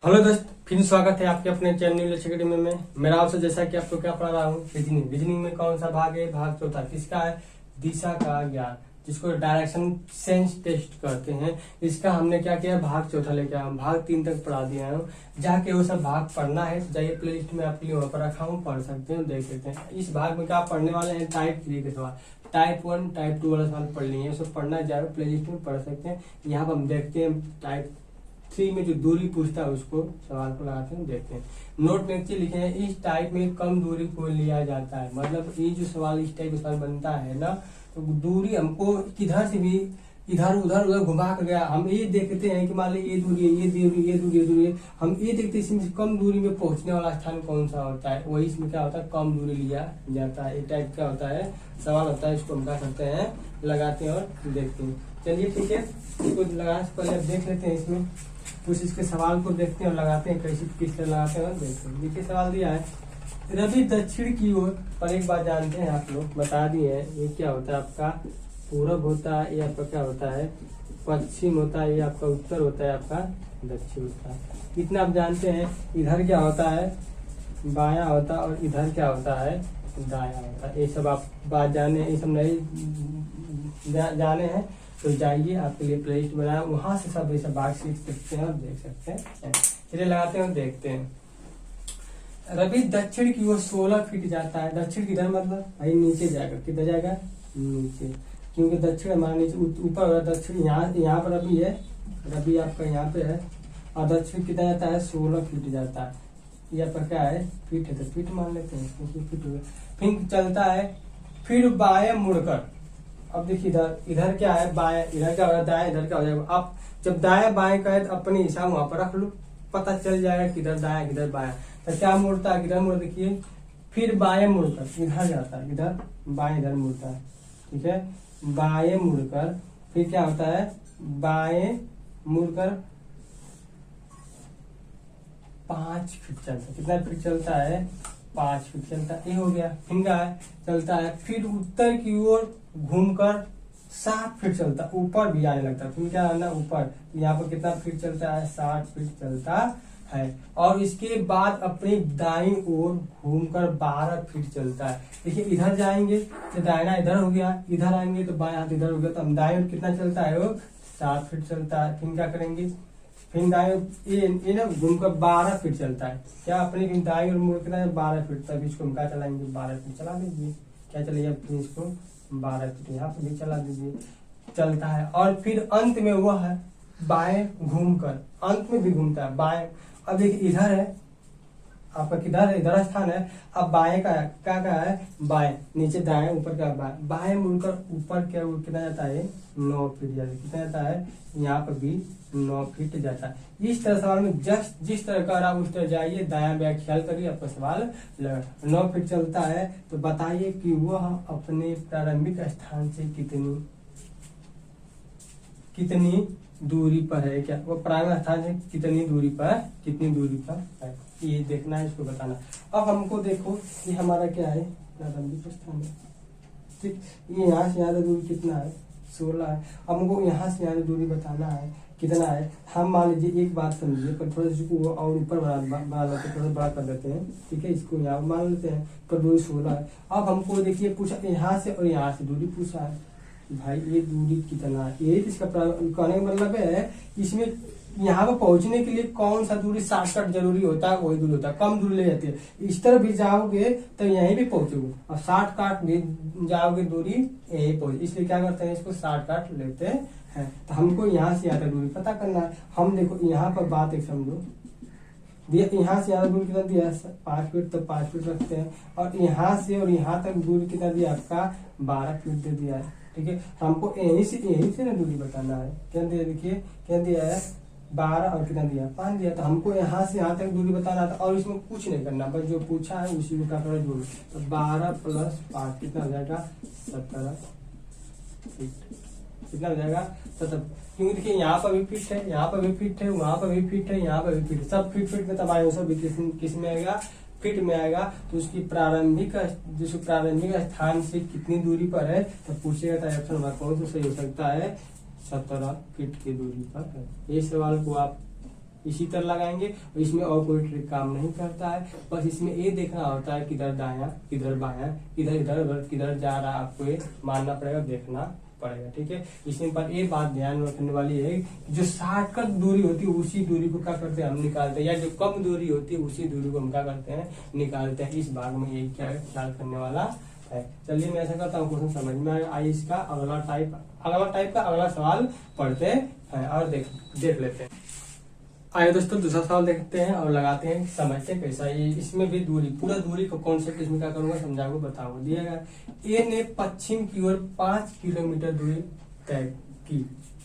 Hello दोस्त, फिर स्वागत है आपके अपने चैनल अकेडमी में। मेरा आपसे जैसा कि आपको क्या पढ़ा रहा हूँ, रीजनिंग। रीजनिंग में कौन सा भाग है? भाग चौथा। किसका है? दिशा का ज्ञान, जिसको डायरेक्शन सेंस टेस्ट कहते हैं। इसका हमने क्या किया? भाग चौथा लेके आया। भाग 3 तक पढ़ा दिया हूँ। जाके वो सब भाग पढ़ना है तो जाइए, प्ले लिस्ट में आपके लिए वहाँ पर रखा हूँ, पढ़ सकते हैं, देख सकते हैं। इस भाग में क्या पढ़ने वाले हैं? टाइप 3 के सवाल, टाइप 1 टाइप 2 वाला सवाल पढ़ लिए। सब पढ़ना जाए प्ले लिस्ट में पढ़ सकते हैं। यहाँ पर हम देखते हैं टाइप 3 में जो दूरी पूछता है उसको सवाल को लगाते हैं, देखते हैं। नोट में नीचे लिखे हैं, इस टाइप में कम दूरी को लिया जाता है। मतलब ये जो सवाल, इस टाइप का सवाल बनता है ना, तो दूरी हमको किधर से भी इधर उधर उधर घुमा कर गया। हम ये देखते हैं कि मान ली ये दूरी है, ये दूरी, ये दूरी, ये दूरी है। हम ये देखते हैं इसमें से कम दूरी में पहुंचने वाला स्थान कौन सा होता है, वही इसमें क्या होता है? कम दूरी लिया जाता है। ये टाइप का होता है सवाल होता है। इसको हम क्या करते हैं? लगाते हैं और देखते हैं। चलिए ठीक है, इसको लगाने से पहले देख लेते हैं इसमें कुछ इसके सवाल को देखते हैं और लगाते हैं। कैसे किस तरह लगाते हैं और देखते हैं। देखिए सवाल दिया है, रवि दक्षिण की ओर। पर एक बात जानते हैं आप लोग, बता दिए हैं, ये क्या होता है? आपका पूरब होता है, ये आपका क्या होता है? पश्चिम होता है, ये आपका उत्तर होता है, आपका दक्षिण होता है। इतना आप जानते हैं। इधर क्या होता है? बाया होता है, और इधर क्या होता है? दाया होता है। ये सब आप बात जाने, ये सब नहीं जाने हैं तो जाइए, आपके लिए प्ले लिस्ट बनाया, वहां से सब ऐसा भाग सीख सकते हैं और देख सकते हैं। चलिए लगाते हैं और देखते हैं। रवि दक्षिण की ओर 16 फीट जाता है। दक्षिण किधर? मतलब भाई नीचे जाएगा। किधर जाएगा? नीचे, क्योंकि दक्षिण हमारा नीचे ऊपर हो रहा है। दक्षिण यहाँ पर रवि है, रवि आपका यहाँ पे है, और दक्षिण कितना जाता है? 16 फीट जाता है। ये आपका क्या है? फीट है, तो फीट मान लेते हैं, फीट हो गया। फिर चलता है, फिर बाएं मुड़कर। अब देखिए इधर क्या है? बाएं। इधर क्या हो जाता है? इधर क्या हो जाएगा? अब जब दाएं बाएं का है तो अपने हिसाब वहां पर रख लो, पता चल जाएगा किधर दाएं किधर बाएं। तो क्या मुड़ता है? किधर मुड़? देखिए, फिर बाएं मुड़कर इधर जाता है, इधर बाएं इधर मुड़ता है। ठीक है, बाएं मुड़कर फिर क्या होता है? बाएं मुड़कर 5 फीट चलता है। कितना फीट चलता है? 5 फीट चलता है। ये हो गया। फिर क्या है? चलता है, फिर उत्तर की ओर घूमकर 60 फीट चलता है। ऊपर भी आने लगता है। फिर क्या आना? ऊपर। यहाँ पर कितना फीट चलता है? 60 फीट चलता है। और इसके बाद अपनी दाईं ओर घूमकर 12 फीट चलता है। देखिए, इधर जाएंगे तो दाहिना इधर हो गया, इधर आएंगे तो बाएं हाथ इधर हो गया। तो हम दाईं ओर कितना चलता है? वो 60 फीट चलता है। फिर क्या करेंगे? फिर दाएं ये ना घूमकर 12 फीट चलता है। क्या अपनी दाईं ओर मुड़ कितना है? 12 फीट। तब इसको हम क्या चलाएंगे? 12 फीट चला दीजिए। क्या चलिए, फिर इसको 12 फीट यहाँ पर भी चला दीजिए। चलता है, और फिर अंत में वह है बाएं घूमकर, अंत में भी घूमता है बाएं। अब देखिए, इधर है आपका, किधर है? इधर स्थान है। अब बाएं का क्या है? बाएं, नीचे दाएं, ऊपर का बाएं। बाएं मुड़कर ऊपर क्या कितना जाता है? 9 फीट जाता है। कितना जाता है? यहाँ पर भी 9 फीट जाता है। इस तरह सवाल में जस्ट जिस तरह का रहा उस तरह जाइए, दायां बायां ख्याल करिए, आपका सवाल लगा। 9 फीट चलता है तो बताइए कि वह अपने प्रारंभिक स्थान से कितनी दूरी पर है। क्या वो प्रारंभिक स्थान से कितनी दूरी पर है, ये देखना है, इसको बताना। अब हमको देखो, ये हमारा क्या है? प्रारंभिक स्थान है। ठीक, ये यहाँ से यहाँ तक दूरी कितना है? 16 है। हमको यहाँ से यहाँ तक दूरी बताना है कितना है। हम मान लीजिए, एक बात समझिए, पर थोड़ा सा और ऊपर बना लेते, थोड़ा बड़ा कर देते हैं। ठीक है, इसको यहाँ मान लेते हैं, पर दूरी 16 है। अब हमको देखिए पूछा यहाँ से और यहाँ से दूरी पूछा है। भाई ये दूरी कितना है? यही इसका कहने का मतलब है, इसमें यहाँ पर पहुंचने के लिए कौन सा दूरी शॉर्टकट जरूरी होता है? वही दूरी होता है, कम दूरी ले जाती है। इस तरह भी जाओगे तो यहीं भी पहुंचोगे, और शॉर्टकट भी जाओगे दूरी यहीं पहुंच। इसलिए क्या करते हैं? इसको शॉर्टकट लेते हैं। तो हमको यहाँ से यहाँ तक दूरी पता करना है। हम देखो यहाँ पर बात एक समझो, दिया यहाँ से यहाँ दूरी कितना दिया? 5 फीट। तो 5 फीट रखते हैं, और यहाँ से और यहाँ तक दूरी कितना दिया? आपका 12 फीट दे दिया है। ठीक है, हमको यहीं से ना दूरी बताना है। क्या दिया? देखिए क्या दिया है? 12 और कितना दिया? 5 दिया। तो हमको यहाँ से यहाँ तक दूरी बताना था, और इसमें कुछ नहीं करना, बस जो पूछा है उसी को क्या करना, जोड़। तो 12 + 5 कितना हो जाएगा? 17 फीट। कितना हो जाएगा? 17। क्योंकि देखिए, यहाँ पर भी फिट है, यहाँ पर भी फिट है, वहां पर भी फिट है, यहाँ पर भी फिट है। सब फिट में तब सब किस में आएगा? फिट में आएगा। तो उसकी प्रारंभिक स्थान से कितनी दूरी पर है तो पूछेगा, तो ऑप्शन नंबर कौन सा सही हो सकता है? 17 फीट की दूरी पर है। ये सवाल को आप इसी तरह लगाएंगे। और इसमें और कोई ट्रिक काम नहीं करता है, बस इसमें ये देखना होता है किधर दायां किधर बायां किधर इधर उधर किधर जा रहा है, आपको ये मानना पड़ेगा, देखना पड़ेगा। ठीक है, इसमें पर एक बात ध्यान में रखने वाली है कि जो शॉर्टकट दूरी होती है उसी दूरी को क्या करते हैं हम निकालते हैं, या जो कम दूरी होती है उसी दूरी को हम क्या करते हैं निकालते हैं। इस भाग में यही क्या ख्याल करने वाला है। चलिए मैं ऐसा करता हूँ, क्वेश्चन समझ में आइए। इसका अगला टाइप का अगला सवाल पढ़ते हैं और देख लेते हैं। आइए दोस्तों दूसरा सवाल देखते हैं और लगाते हैं, समझते हैं कैसा ये। इसमें भी दूरी, पूरा दूरी को कॉन्सेप्ट इसमें क्या करूंगा समझाऊंगा बताऊंगा। दिया गया ए ने पश्चिम की ओर 5 किलोमीटर दूरी तय की।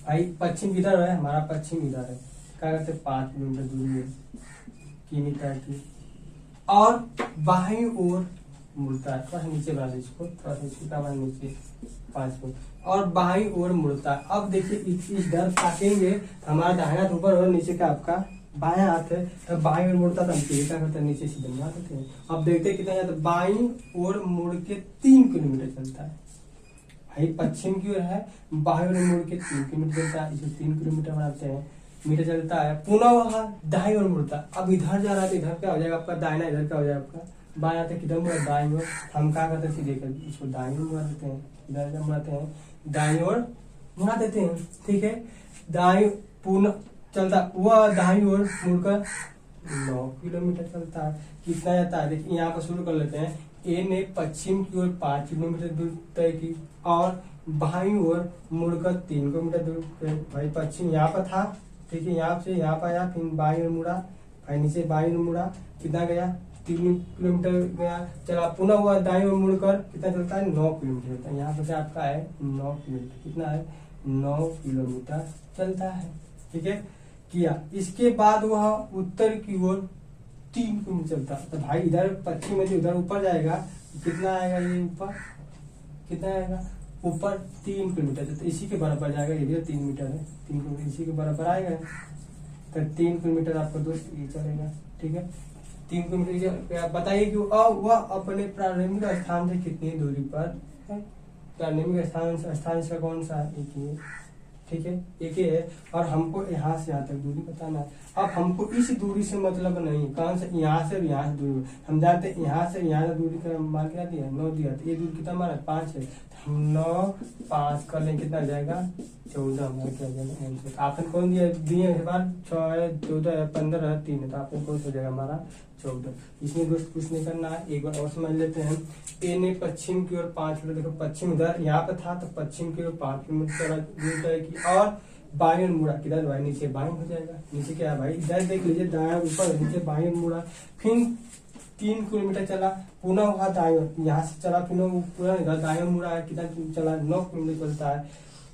भाई पश्चिम इधर है, हमारा पश्चिम इधर है, क्या करते 5 किलोमीटर दूरी की तय की, और बाईं ओर मुड़ता है। थोड़ा सा नीचे बना इसको, थोड़ा सा इसको क्या बना नीचे 5 फुट, और बाईं ओर मुड़ता है। अब देखिए इस डर ताकेंगे, हमारा दाहिना हाथ ऊपर और नीचे का आपका बायां हाथ है, तब बाईं ओर मुड़ता था, हम क्या करते हैं नीचे से बना देते हैं। अब देखते हैं कितना जाता है, बाईं ओर मुड़ के 3 किलोमीटर चलता है। भाई पश्चिम की ओर है, बाईं ओर मुड़ के 3 किलोमीटर चलता है, इसे 3 किलोमीटर बनाते हैं, मीटर चलता है। पुनः वहां दाईं ओर मुड़ता है, अब इधर जा रहा है तो इधर क्या हो जाएगा आपका दाहिना, इधर क्या हो जाएगा आपका बायां, तक किधर मुड़ा दाईं ओर। हम क्या करते हैं सीधे कर इसको दाईं ओर मुड़ा देते हैं, इधर क्या मुड़ाते हैं दाईं ओर मुड़ा देते हैं। ठीक है, दाईं पुनः चलता वह दाईं ओर मुड़कर 9 किलोमीटर चलता है। कितना जाता है देखिए यहाँ पर शुरू कर लेते हैं। ए ने पश्चिम की ओर 5 किलोमीटर दूर तय की और बाईं ओर मुड़कर 3 किलोमीटर दूर। भाई पश्चिम यहाँ पर था, ठीक है, यहाँ से यहाँ पर आया, फिर बाईं ओर मुड़ा, भाई नीचे बाईं ओर मुड़ा, कितना गया 3 किलोमीटर गया, चला। पुनः हुआ दाईं ओर मुड़कर कितना चलता है 9 किलोमीटर चलता है। यहाँ पर आपका है 9 किलोमीटर, कितना है 9 किलोमीटर चलता है। ठीक है, किया। इसके बाद वह उत्तर की ओर 3 किलोमीटर चलता है। तो भाई इधर पश्चिम में उधर ऊपर जाएगा, कितना आएगा ये ऊपर, कितना आएगा ऊपर 3 किलोमीटर, तो इसी के बराबर जाएगा। ये 3 मीटर है, 3 किलोमीटर इसी के बराबर आएगा, तो 3 किलोमीटर आपका दोस्त ये चलेगा। ठीक है, 3 किलोमीटर बताइए कि वह अपने प्रारंभिक स्थान से कितनी दूरी पर है। प्रारंभिक स्थान से कौन सा है, एक ही है। ठीक है, एक ही है, और हमको यहाँ से यहाँ तक दूरी बताना है। अब हमको इस दूरी से मतलब नहीं, कौन से यहाँ से दूरी, हम जानते हैं यहाँ से यहाँ दूरी का मान क्या दिया 9 दिया, तो ये दूरी कितना माना 5 है, हम 9 5 कर लें कितना जाएगा 14 हमारा क्या जाएगा आंसर। आपने कौन दिया दिए बार 6 है 14 है 15 है 3 है, तो आपने कौन सा जाएगा हमारा 14। इसमें दोस्त कुछ नहीं करना है, एक बार और समझ लेते हैं। ए ने पश्चिम की ओर 5 किलोमीटर, देखो पश्चिम इधर यहाँ पे था तो पश्चिम की ओर 5 किलोमीटर दूर तय की, और बाईं मुड़ा, किधर भाई नीचे बाईं हो जाएगा। नीचे क्या है भाई इधर देख लीजिए, दायां ऊपर नीचे बाईं मुड़ा, फिर 3 किलोमीटर चला, पुनः वहां दाएं यहाँ से चला, पुनः पूरा इधर दाएं मुड़ा है, कितना चला 9 किलोमीटर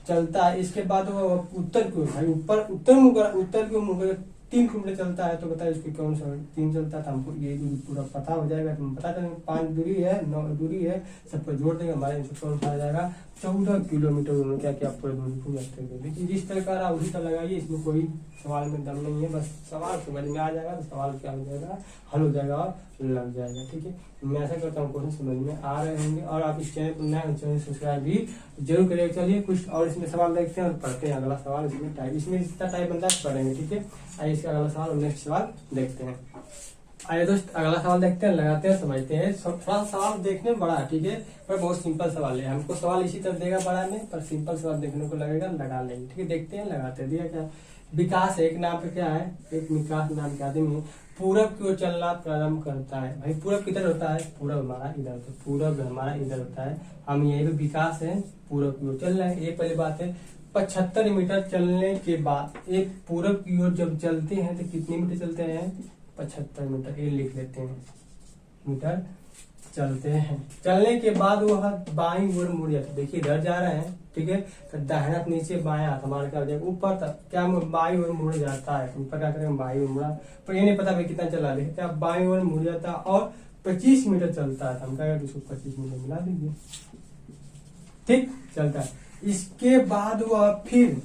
चलता है। इसके बाद वो उत्तर की ओर भाई ऊपर उत्तर की ओर 3 किलोमीटर चलता है, तो बताइए इसकी कौन सा 3 चलता है, तो हमको ये दूरी पूरा पता हो जाएगा। तो पता चलेगा 5 दूरी है 9 दूरी है, सबको जोड़ देंगे हमारे आंसर कौन सा आ जाएगा 14 किलोमीटर। उन्होंने क्या किया पूरा दूरी को रखते हुए, लेकिन जिस तरह का रहा उसी तरह लगाइए, इसमें कोई सवाल में दम नहीं है, बस सवाल समझ में आ जाएगा तो सवाल क्या हो जाएगा हल हो जाएगा और लग जाएगा। ठीक है, मैं ऐसा करता हूँ क्वेश्चन समझ में आ रहे होंगे, और आप इस चैनल को नए चैनल सब्सक्राइब भी जरूर करिएगा। चलिए कुछ और इसमें सवाल देखते हैं और पढ़ते हैं अगला सवाल। इसमें टाइप जितना टाइप बनता है पढ़ेंगे। ठीक है, आइए इसका अगला सवाल और नेक्स्ट सवाल देखते हैं। आइए दोस्त अगला सवाल देखते हैं, लगाते हैं, समझते हैं। थोड़ा सवाल देखने में बड़ा है, ठीक है, पर बहुत सिंपल सवाल है। हमको सवाल इसी तरह देगा बड़ा में, पर सिंपल सवाल देखने को लगेगा, लगा लेंगे। ठीक है, देखते हैं लगाते हैं। दिया क्या विकास है, एक नाम पे क्या है, एक विकास नाम के आदमी है, पूरब की ओर चलना प्रारंभ करता है। भाई पूरब किधर होता है, पूरब हमारा इधर, तो पूरब हमारा इधर होता है, हम यही पे विकास है पूरब की ओर चल रहे हैं। ये पहली बात है। 75 मीटर चलने के बाद एक पूरब की ओर जब चलते हैं तो कितने मीटर चलते हैं 75 मीटर, ये लिख लेते हैं मीटर चलते हैं। चलने के बाद वह बाईं ओर मुड़ जाता है, देखिए इधर जा रहे हैं, ठीक है, तो दाहिना हाथ नीचे बायां हाथ हमारा क्या हो जाएगा ऊपर तक, क्या बाईं ओर मुड़ जाता है, ऊपर क्या करेंगे बाईं ओर मुड़ा, पर ये नहीं पता भाई कितना चला, देखिए क्या बाईं ओर मुड़ जाता है और 25 मीटर चलता है, हम क्या करेंगे उसको 25 मीटर मिला दीजिए, ठीक चलता है। इसके बाद वह फिर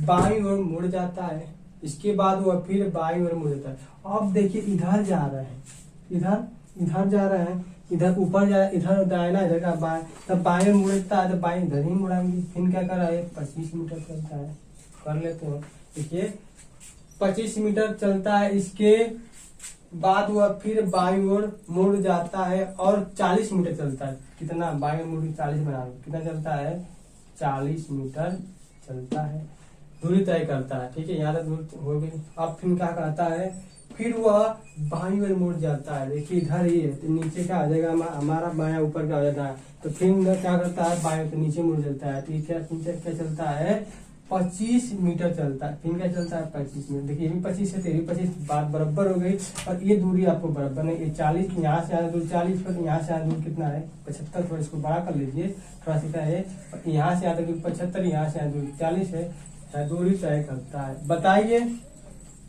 बाईं ओर मुड़ जाता है, इसके बाद वह फिर बाईं ओर मुड़ जाता है। अब देखिए इधर जा रहे हैं, इधर जा रहे हैं, इधर ऊपर जा रहा है, इधर दाहिना इधर का बाएं, तब बाएं मुड़ता है तो बाएं इधर ही मुड़ाएंगे, फिर क्या कर रहा है 25 मीटर चलता है, कर लेते हैं। देखिए 25 मीटर चलता है, इसके बाद वह फिर बाईं ओर मुड़ जाता है और 40 मीटर चलता है। कितना बाईं ओर मुड़ 40 बना, कितना चलता है 40 मीटर चलता है, दूरी तय करता है। ठीक है, यहाँ तक दूरी हो गई। अब फिर क्या कहता है, फिर वह बाईं ओर मुड़ जाता है। देखिए इधर ही है, तो नीचे क्या आ जाएगा हमारा बायां, ऊपर क्या हो जाता है, तो फिर क्या करता है बाएं ओर नीचे मुड़ जाता है। ठीक है, क्या चलता है 25 मीटर चलता है। फिर क्या चलता है 25 मीटर। देखिए ये भी 25 है, तेरी 25, बात बराबर हो गई। और ये दूरी आपको बराबर नहीं, ये 40, यहाँ से यहाँ दूर 40, पर यहाँ से यहाँ दूर कितना है 75। थोड़ा इसको बड़ा कर लीजिए, थोड़ा सा क्या है, यहाँ से यहाँ तक 75, यहाँ से यहाँ दूर 40 है, दूरी तय करता है। बताइए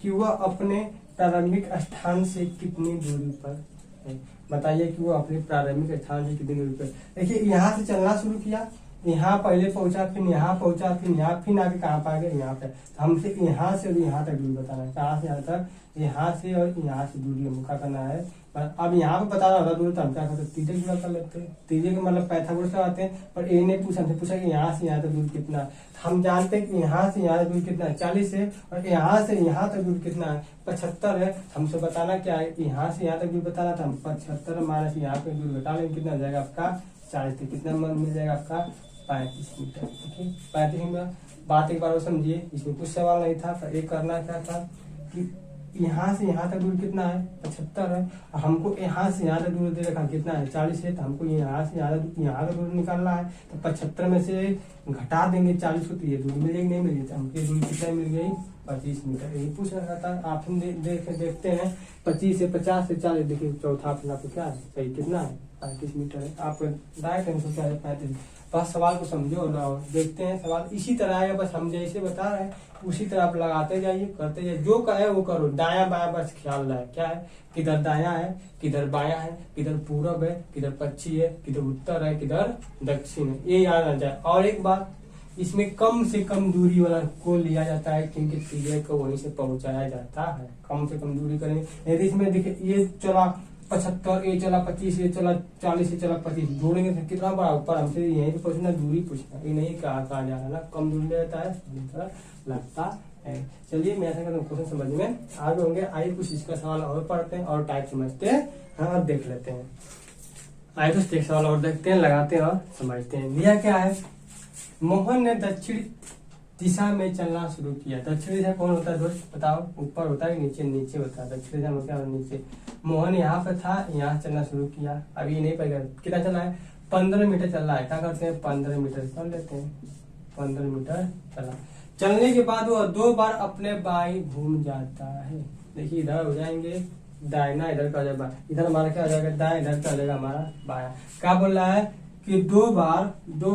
कि वह अपने प्रारंभिक स्थान से कितनी दूरी पर है। बताइए कि वो अपने प्रारंभिक स्थान से कितनी दूरी पर। देखिए यहाँ से चलना शुरू किया, यहाँ पहले पहुंचा, फिर यहाँ पहुंचा, फिर यहाँ, फिर आगे कहाँ पा गए यहाँ पे। तो हमसे यहाँ से और यहाँ तक दूरी बताना है, कहाँ से यहाँ तक, यहाँ से और यहाँ से दूरी हमको क्या करना है। पर अब यहाँ पे बताना होता दूरी, तो हम क्या करते तीजे की बात कर लेते हैं। तीजे का मतलब पाइथागोरस लगाते हैं, पर ए ने पूछा, हमसे पूछा कि यहाँ से यहाँ तक दूरी कितना है। हम जानते हैं कि यहाँ से यहाँ तक दूरी कितना है 40 है, और यहाँ से यहाँ तक दूरी कितना है 75 है। हमसे बताना क्या है, यहाँ से यहाँ तक दूरी बताना था, हम 75 माइनस यहाँ पे दूरी घटा लेंगे, कितना हो जाएगा आपका 40। कितना मिल जाएगा आपका 35 मीटर। ठीक है, 35 मीटर। बात एक बार वो समझिए, इसमें कुछ सवाल नहीं था, पर एक करना क्या था कि यहाँ से यहाँ तक दूरी कितना है 75 है, और हमको यहाँ से यहाँ तक दूरी दे रखा कितना है 40 है, तो हमको यहाँ से यहाँ तक दूरी निकालना है। तो 75 में से घटा देंगे 40 को, तो ये दूरी मिलेगी नहीं मिलेगी, तो हमको ये दूरी कितना मिल गई 25 मीटर। यही पूछ रखा था। ऑप्शन देखते हैं 25 से 50 से 40। देखिए चौथा ऑप्शन आपको क्या है सही, कितना है 35 मीटर है। आप डायरेक्ट आंसर क्या है 35। बस सवाल को समझो और देखते हैं सवाल इसी तरह आएगा, बस हम जैसे बता रहे हैं उसी तरह आप लगाते जाइए, करते जाइए, जो कहे वो करो। दाया बाया बस ख्याल रहे, क्या है किधर दाया है, किधर बाया है, किधर पूरब है, किधर पश्चिम है, किधर उत्तर है, किधर दक्षिण है, ये याद आ जाए। और एक बात, इसमें कम से कम दूरी वाला को लिया जाता है, क्योंकि तीजे को वहीं से पहुंचाया जाता है। कम से कम दूरी करेंगे। यदि इसमें देखिए ये चला 75, ये चला 25, ये चला 40, ये चला 25, जोड़ेंगे तो कितना बड़ा ऊपर। हमसे यहीं पे पूछना दूरी पूछना, ये नहीं कहा जा रहा है ना, कम दूरी रहता है लगता है। चलिए मैं ऐसा करता हूँ, क्वेश्चन समझ में आगे होंगे। आइए कुछ इसका सवाल और पढ़ते हैं और टाइप समझते हैं, हाँ देख लेते हैं। आइए तो एक सवाल और देखते हैं, लगाते हैं और समझते हैं। दिया क्या है, मोहन ने दक्षिण दिशा में चलना शुरू किया। दक्षिण दिशा कौन होता है दोस्त बताओ, ऊपर होता है नीचे, नीचे होता है। दक्षिण दिशा में क्या नीचे। मोहन यहाँ पे था, यहाँ चलना शुरू किया। अभी ये नहीं पड़ेगा, कितना चला है 15 मीटर चल रहा है। क्या करते हैं 15 मीटर चल लेते हैं, 15 मीटर चला। चलने के बाद वो 2 बार अपने बाई घूम जाता है। देखिए इधर हो जाएंगे दाहिना, इधर का हो जाएगा, इधर हमारा क्या हो जाएगा दाया, इधर का हो जाएगा हमारा बाया। क्या बोल रहा है कि 2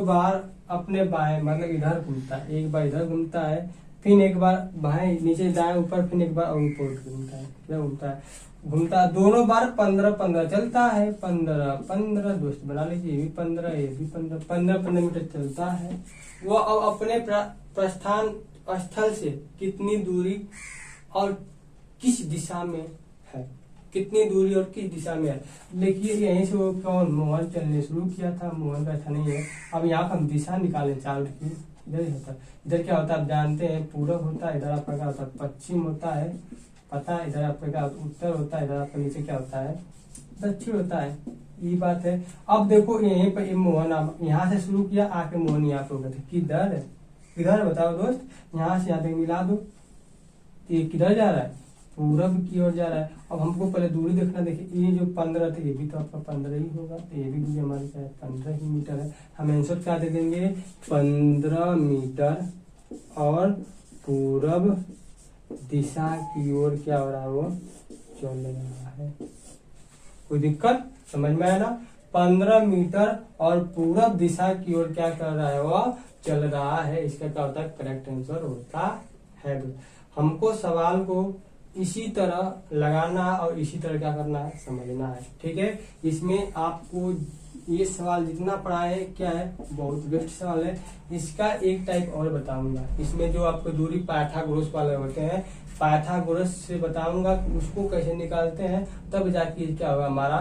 बार अपने बाएं मतलब इधर घूमता है, एक बार इधर घूमता है, फिर एक बार बाएं नीचे दाएं ऊपर, फिर एक बार ऊपर घूमता है। क्या घूमता है, घूमता दोनों बार 15-15 चलता है। 15 दोस्त बना लीजिए, ये भी 15, ये भी 15 मीटर चलता है। वो अब अपने प्रस्थान स्थल से कितनी दूरी और किस दिशा में है, कितनी दूरी और किस दिशा में है। देखिए यहीं से वो कौन मोहन चलने शुरू किया था, मोहन का ऐसा नहीं है। अब यहाँ पर हम दिशा निकालें चाल की, इधर ही होता है। इधर क्या होता है आप जानते हैं पूरब होता है, इधर आपका क्या होता है पश्चिम होता है, पता है। इधर आपका क्या उत्तर होता है, इधर आपका नीचे क्या होता है दक्षिण होता है। ये बात है। अब देखो यहीं पर मोहन यहाँ से शुरू किया, आके मोहन यहाँ पे हो गए। किधर है, किधर बताओ दोस्त, यहाँ से यहाँ तक मिला दो, ये किधर जा रहा है पूरब की ओर जा रहा है। अब हमको पहले दूरी देखना। देखिए ये जो 15 थे, ये भी तो आपका 15 ही होगा, तो ये भी दूरी हमारी क्या है 15 ही मीटर है। हम आंसर क्या दे देंगे 15 मीटर, और पूरब दिशा की ओर क्या हो रहा है वो चल रहा है। कोई दिक्कत समझ में आया ना, 15 मीटर और पूरब दिशा की ओर क्या कर रहा है वो चल रहा है। इसका क्या होता है करेक्ट आंसर होता है। हमको सवाल को इसी तरह लगाना और इसी तरह क्या करना है समझना है, ठीक है। इसमें आपको ये सवाल जितना पढ़ा है क्या है बहुत बेस्ट सवाल है। इसका एक टाइप और बताऊंगा, इसमें जो आपको दूरी पाइथागोरस वाले होते हैं, पाइथागोरस से बताऊंगा उसको कैसे निकालते हैं, तब जाके क्या होगा हमारा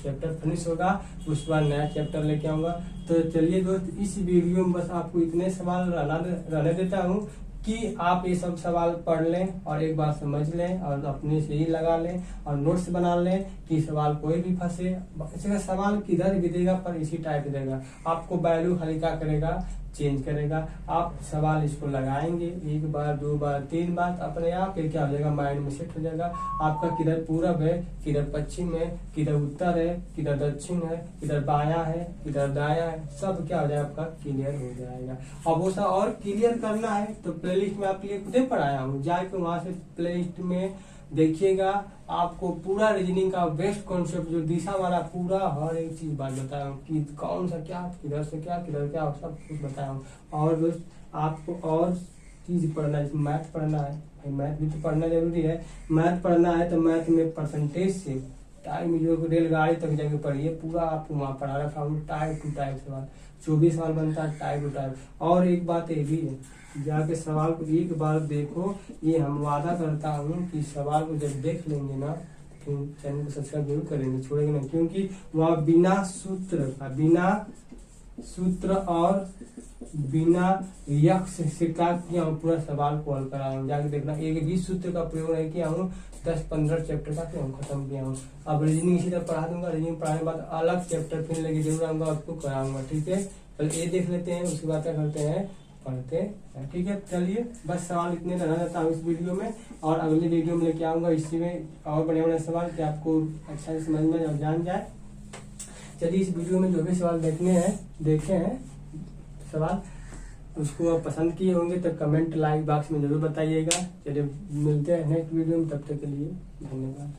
चैप्टर फिनिश होगा। उसके बाद नया चैप्टर लेके आऊंगा। तो चलिए दोस्त इस वीडियो में बस आपको इतने सवाल रहने देता हूँ कि आप ये सब सवाल पढ़ लें और एक बार समझ लें और अपने से ही लगा लें और नोट्स बना लें कि सवाल कोई भी फंसे, इसका सवाल किधर भी देगा पर इसी टाइप देगा, आपको वैल्यू हल्का करेगा, चेंज करेगा। आप सवाल इसको लगाएंगे एक बार, 2 बार, 3 बार, अपने आप फिर क्या हो जाएगा, माइंड में सेट हो जाएगा आपका, किधर पूरब है, किधर पश्चिम है, किधर उत्तर है, किधर दक्षिण है, किधर बायां है, किधर दायां है, सब क्या हो जाएगा आपका क्लियर हो जाएगा। और वो सब और क्लियर करना है तो प्लेलिस्ट में आपके लिए खुद ही पढ़ाया हूँ, जाके वहां से प्लेलिस्ट में देखिएगा, आपको पूरा रीजनिंग का बेस्ट कॉन्सेप्ट जो दिशा वाला पूरा हर एक चीज बात बताया हूँ कि कौन सा क्या, किधर से क्या, किधर क्या, सब कुछ बताया हूँ। और दोस्त आपको और चीज पढ़ना है, जैसे मैथ पढ़ना है, भाई मैथ भी तो पढ़ना जरूरी है। मैथ पढ़ना है तो मैथ में परसेंटेज से टाइम जो रेलगाड़ी तक जाके पढ़िए, पूरा आपको वहाँ पढ़ा रखा हूँ, टाइप टू टाइप सवाल, 24 सवाल बनता है टाइप टू टाइप। और एक बात ये भी है, जाके सवाल को एक बार देखो, ये हम वादा करता हूँ कि सवाल को जब देख लेंगे ना तो चैनल को सब्सक्राइब जरूर करेंगे, छोड़ेंगे ना, क्योंकि वहाँ बिना सूत्र और बिना यक्ष से क्या किया हूँ, पूरा सवाल को हल कराया हूँ, जाके देखना। एक भी सूत्र का प्रयोग नहीं किया हूँ, 10-15 चैप्टर का खत्म किया हूँ। अब रीजनिंग इसी तरह पढ़ा दूंगा, रीजनिंग पढ़ाने के बाद अलग चैप्टर फिर लेके जरूर आऊंगा, आपको कराऊंगा, ठीक है। पहले ये देख लेते हैं, उसके बाद क्या करते हैं, पढ़ते हैं, ठीक है। चलिए बस सवाल इतने रहना चाहता हूँ इस वीडियो में, और अगली वीडियो में लेके आऊंगा इसी में और बड़े सवाल कि आपको अच्छा से समझ में और जान जाए। चलिए इस वीडियो में जो भी सवाल देखे हैं सवाल, उसको आप पसंद किए होंगे तो कमेंट लाइक बॉक्स में जरूर बताइएगा। चलिए मिलते हैं नेक्स्ट वीडियो में, तब तक के लिए धन्यवाद।